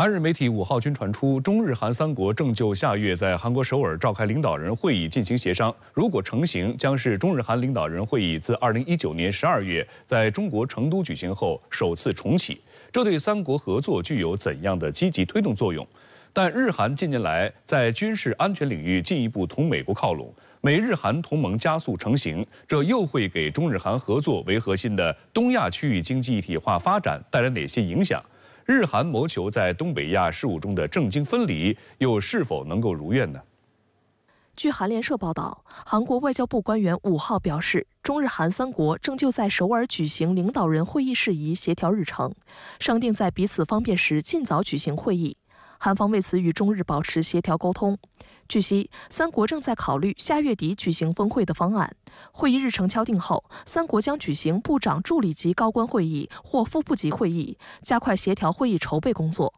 韩日媒体5号均传出，中日韩3国正就下月在韩国首尔召开领导人会议进行协商。如果成行，将是中日韩领导人会议自2019年12月在中国成都举行后首次重启。这对3国合作具有怎样的积极推动作用？但日韩近年来在军事安全领域进一步同美国靠拢，美日韩同盟加速成型，这又会给中日韩合作为核心的东亚区域经济一体化发展带来哪些影响？日韩谋求在东北亚事务中的政经分离，又是否能够如愿呢？据韩联社报道，韩国外交部官员5号表示，中日韩3国正就在首尔举行领导人会议事宜协调日程，商定在彼此方便时尽早举行会议。韩方为此与中日保持协调沟通。据悉，3国正在考虑下月底举行峰会的方案。会议日程敲定后，3国将举行部长助理级高官会议或副部级会议，加快协调会议筹备工作。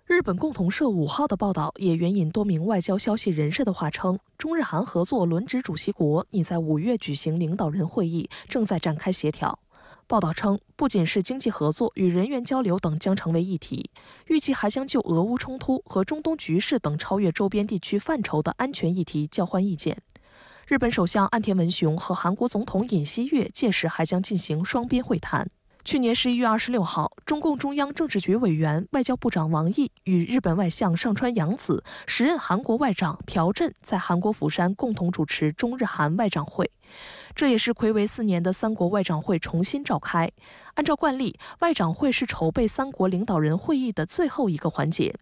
日本共同社5号的报道也援引多名外交消息人士的话称，中日韩合作轮值主席国拟在5月举行领导人会议，正在展开协调。报道称，不仅是经济合作与人员交流等将成为议题，预计还将就俄乌冲突和中东局势等超越周边地区范畴的安全议题交换意见。日本首相岸田文雄和韩国总统尹锡悦届时还将进行双边会谈。去年11月26号，中共中央政治局委员、外交部长王毅与日本外相上川洋子、时任韩国外长朴振在韩国釜山共同主持中日韩外长会。这也是睽违4年的3国外长会重新召开。按照惯例，外长会是筹备3国领导人会议的最后一个环节。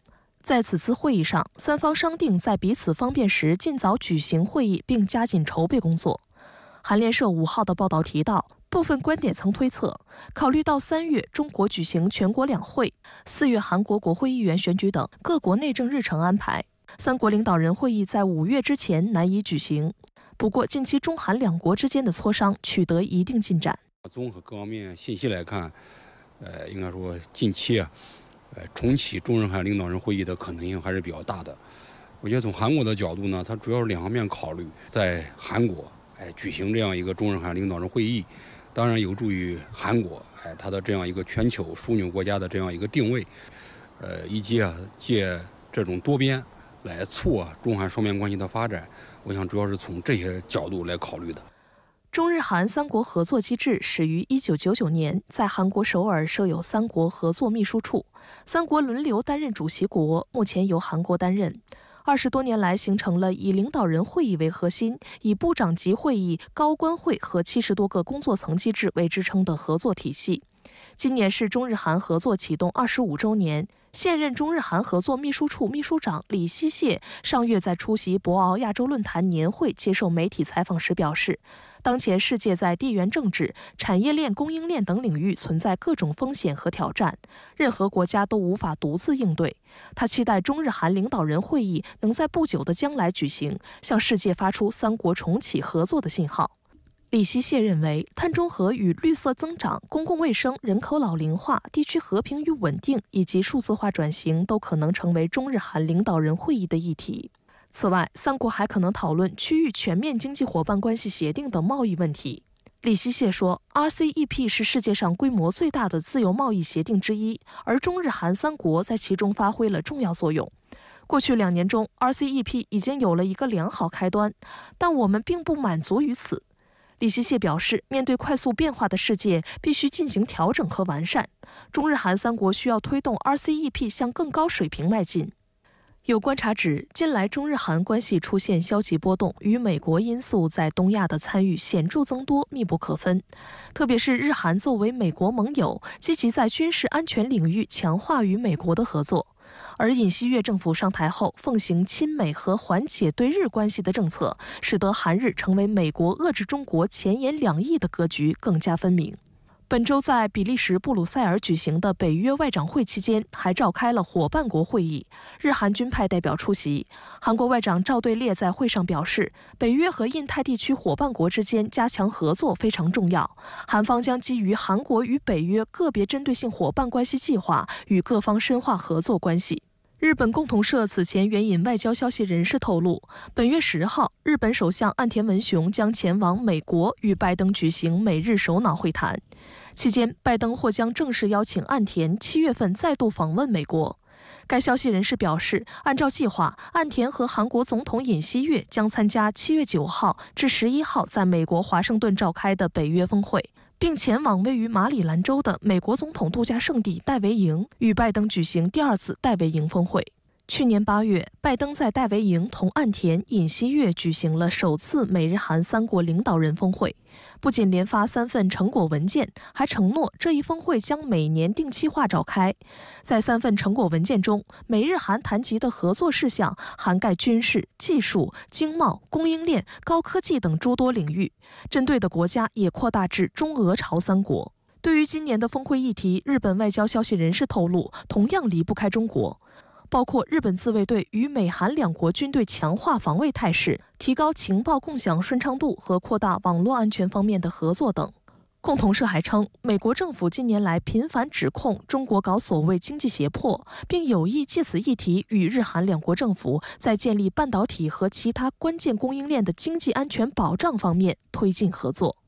在此次会议上，3方商定在彼此方便时尽早举行会议，并加紧筹备工作。韩联社5号的报道提到，部分观点曾推测，考虑到3月中国举行全国两会，4月韩国国会议员选举等各国内政日程安排，3国领导人会议在5月之前难以举行。不过，近期中韩2国之间的磋商取得一定进展。综合各方面信息来看，应该说近期重启中日韩领导人会议的可能性还是比较大的。我觉得从韩国的角度呢，它主要是2方面考虑，在韩国举行这样一个中日韩领导人会议，当然有助于韩国它的这样一个全球枢纽国家的这样一个定位，以及借这种多边来促中韩双边关系的发展，我想主要是从这些角度来考虑的。中日韩3国合作机制始于1999年，在韩国首尔设有3国合作秘书处，3国轮流担任主席国，目前由韩国担任。20多年来，形成了以领导人会议为核心，以部长级会议、高官会和70多个工作层机制为支撑的合作体系。今年是中日韩合作启动25周年。现任中日韩合作秘书处秘书长李希谢上月在出席博鳌亚洲论坛年会接受媒体采访时表示，当前世界在地缘政治、产业链、供应链等领域存在各种风险和挑战，任何国家都无法独自应对。他期待中日韩领导人会议能在不久的将来举行，向世界发出3国重启合作的信号。李希谢认为，碳中和与绿色增长、公共卫生、人口老龄化、地区和平与稳定以及数字化转型都可能成为中日韩领导人会议的议题。此外，3国还可能讨论区域全面经济伙伴关系协定等贸易问题。李希谢说 ，RCEP 是世界上规模最大的自由贸易协定之一，而中日韩3国在其中发挥了重要作用。过去2年中 ，RCEP 已经有了一个良好开端，但我们并不满足于此。李希谢表示，面对快速变化的世界，必须进行调整和完善。中日韩3国需要推动 RCEP 向更高水平迈进。有观察指，近来中日韩关系出现消极波动，与美国因素在东亚的参与显著增多密不可分。特别是日韩作为美国盟友，积极在军事安全领域强化与美国的合作。而尹锡悦政府上台后，奉行亲美和缓解对日关系的政策，使得韩日成为美国遏制中国前沿2翼的格局更加分明。本周在比利时布鲁塞尔举行的北约外长会期间，还召开了伙伴国会议，日韩军派代表出席。韩国外长赵对烈在会上表示，北约和印太地区伙伴国之间加强合作非常重要，韩方将基于韩国与北约个别针对性伙伴关系计划，与各方深化合作关系。日本共同社此前援引外交消息人士透露，本月10号，日本首相岸田文雄将前往美国与拜登举行美日首脑会谈。期间，拜登或将正式邀请岸田7月份再度访问美国。该消息人士表示，按照计划，岸田和韩国总统尹锡悦将参加7月9号至11号在美国华盛顿召开的北约峰会，并前往位于马里兰州的美国总统度假胜地戴维营，与拜登举行第2次戴维营峰会。去年8月，拜登在戴维营同岸田、尹锡悦举行了首次美日韩3国领导人峰会，不仅连发3份成果文件，还承诺这一峰会将每年定期化召开。在3份成果文件中，美日韩谈及的合作事项涵盖军事、技术、经贸、供应链、高科技等诸多领域，针对的国家也扩大至中俄朝3国。对于今年的峰会议题，日本外交消息人士透露，同样离不开中国。包括日本自卫队与美韩2国军队强化防卫态势、提高情报共享顺畅度和扩大网络安全方面的合作等。共同社还称，美国政府近年来频繁指控中国搞所谓经济胁迫，并有意借此议题与日韩2国政府在建立半导体和其他关键供应链的经济安全保障方面推进合作。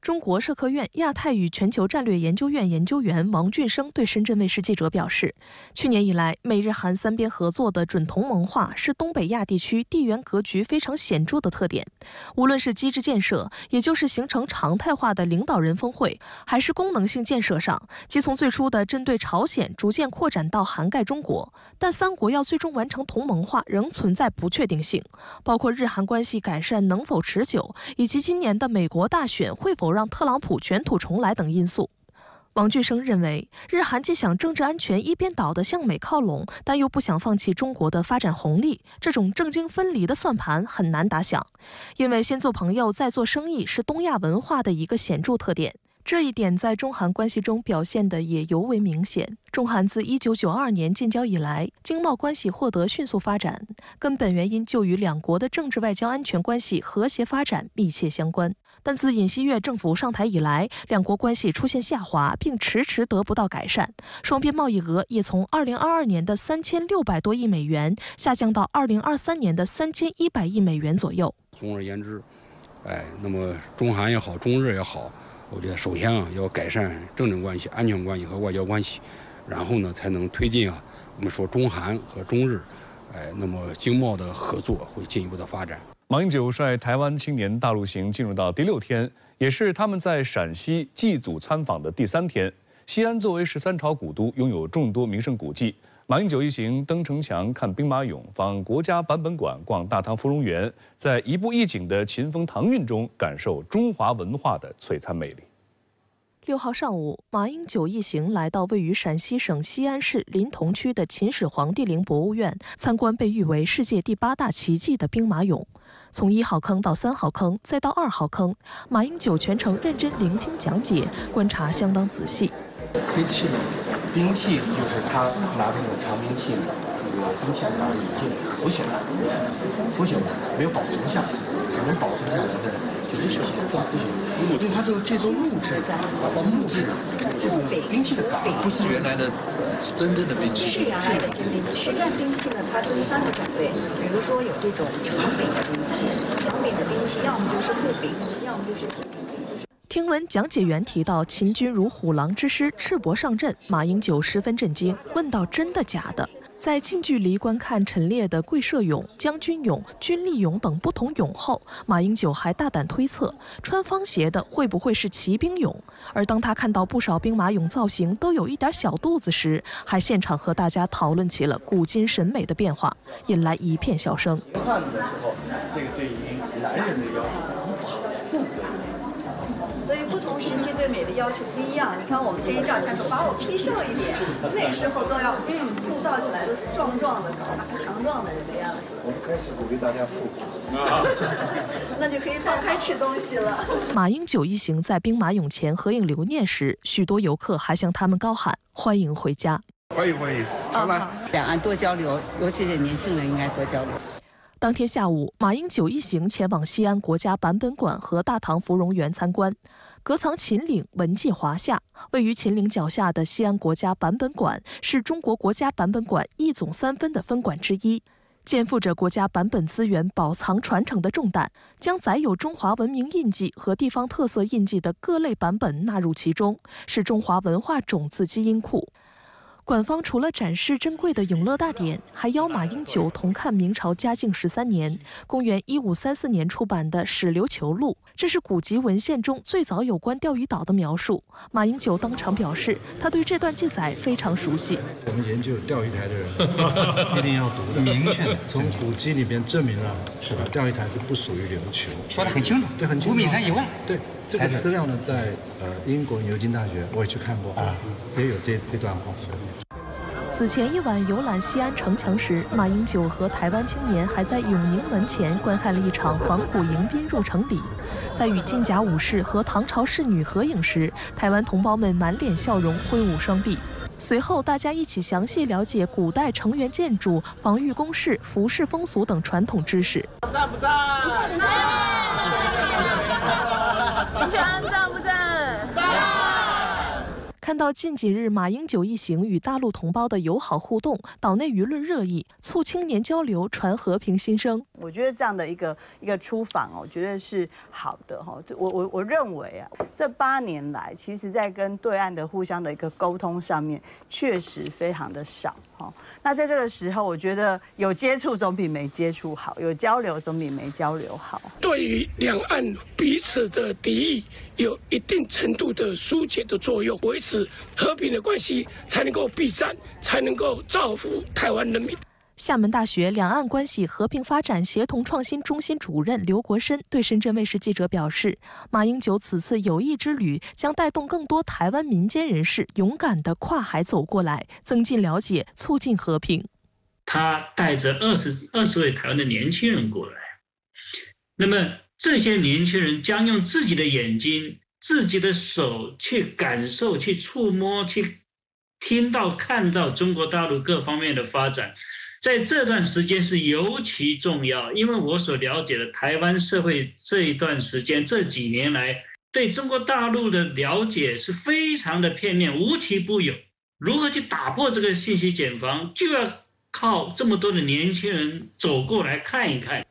中国社科院亚太与全球战略研究院研究员王俊生对深圳卫视记者表示，去年以来，美日韩3边合作的准同盟化是东北亚地区地缘格局非常显著的特点。无论是机制建设，也就是形成常态化的领导人峰会，还是功能性建设上，即从最初的针对朝鲜逐渐扩展到涵盖中国，但3国要最终完成同盟化仍存在不确定性，包括日韩关系改善能否持久，以及今年的美国大选会否让特朗普卷土重来等因素。王俊生认为，日韩既想政治安全一边倒地向美靠拢，但又不想放弃中国的发展红利，这种政经分离的算盘很难打响。因为先做朋友再做生意是东亚文化的一个显著特点，这一点在中韩关系中表现得也尤为明显。中韩自1992年建交以来，经贸关系获得迅速发展，根本原因就与2国的政治外交安全关系和谐发展密切相关。但自尹锡悦政府上台以来，2国关系出现下滑，并迟迟得不到改善，双边贸易额也从2022年的3600多亿美元下降到2023年的3100亿美元左右。总而言之，那么中韩也好，中日也好，我觉得首先要改善政治关系、安全关系和外交关系，然后呢才能推进我们说中韩和中日，那么经贸的合作会进一步的发展。马英九率台湾青年大陆行进入到第6天，也是他们在陕西祭祖参访的第3天。西安作为13朝古都，拥有众多名胜古迹。马英九一行登城墙、看兵马俑、访国家版本馆、逛大唐芙蓉园，在一步一景的秦风唐韵中，感受中华文化的璀璨魅力。6号上午，马英九一行来到位于陕西省西安市临潼区的秦始皇帝陵博物院，参观被誉为世界第8大奇迹的兵马俑。从1号坑到3号坑，再到2号坑，马英九全程认真聆听讲解，观察相当仔细。兵器就是他拿着那种长兵器，这个兵器的把已经腐朽了，没有保存下来，能保存下来的就是造腐朽。因为它这都木质的，木质的这种兵器的杆不是原来的真正的兵器，是原来的真兵器。实战兵器呢，它分3个种类，比如说有这种长柄的兵器，长柄的兵器要么就是木柄，要么就是金柄。听闻讲解员提到秦军如虎狼之师赤膊上阵，马英九十分震惊，问道：“真的假的？”在近距离观看陈列的贵社俑、将军俑、军力俑等不同俑后，马英九还大胆推测，穿方鞋的会不会是骑兵俑？而当他看到不少兵马俑造型都有一点小肚子时，还现场和大家讨论起了古今审美的变化，引来一片笑声。汉的时候，这个对于男人的要求富贵。所以不同时期对美的要求不一样。你看我们现在照相时候把我 P 瘦一点，那时候都要塑造起来都是壮壮的、高大强壮的人的样子。我们开始鼓励大家富贵，那就可以放开吃东西了。马英九一行在兵马俑前合影留念时，许多游客还向他们高喊“欢迎回家”。欢迎，常来。两岸多交流，尤其是年轻人应该多交流。当天下午，马英九一行前往西安国家版本馆和大唐芙蓉园参观。隔藏秦岭，文迹华夏。位于秦岭脚下的西安国家版本馆是中国国家版本馆一总3分的分馆之一，肩负着国家版本资源保藏传承的重担，将载有中华文明印记和地方特色印记的各类版本纳入其中，是中华文化种子基因库。馆方除了展示珍贵的永乐大典，还邀马英九同看明朝嘉靖13年（公元1534年）出版的《史琉球录》，这是古籍文献中最早有关钓鱼岛的描述。马英九当场表示，他对这段记载非常熟悉。我们研究钓鱼台的人一定要读的，明确从古籍里边证明了，是吧？钓鱼台是不属于琉球，说得很清楚，对，很清楚。5米山以外，对。这个资料呢，在英国牛津大学我也去看过啊，也有这段话。此前一晚游览西安城墙时，马英九和台湾青年还在永宁门前观看了一场仿古迎宾入城礼。在与金甲武士和唐朝仕女合影时，台湾同胞们满脸笑容，挥舞双臂。随后，大家一起详细了解古代城垣建筑、防御工事、服饰风俗等传统知识。赞不赞？赞不赞？看到近几日马英九一行与大陆同胞的友好互动，岛内舆论热议，促青年交流，传和平心声。我觉得这样的一个出访哦，绝对是好的哈。我认为啊，这8年来，其实在跟对岸的互相的一个沟通上面，确实非常的少哈。那在这个时候，我觉得有接触总比没接触好，有交流总比没交流好。对于两岸彼此的敌意有一定程度的疏解的作用，维持和平的关系，才能够避战，才能够造福台湾人民。厦门大学两岸关系和平发展协同创新中心主任刘国深对深圳卫视记者表示，马英九此次友谊之旅将带动更多台湾民间人士勇敢地跨海走过来，增进了解，促进和平。他带着20位台湾的年轻人过来，那么这些年轻人将用自己的眼睛、自己的手去感受、去触摸、去听到、看到中国大陆各方面的发展。在这段时间是尤其重要，因为我所了解的台湾社会这一段时间这几年来对中国大陆的了解是非常的片面，无奇不有。如何去打破这个信息茧房，就要靠这么多的年轻人走过来看一看。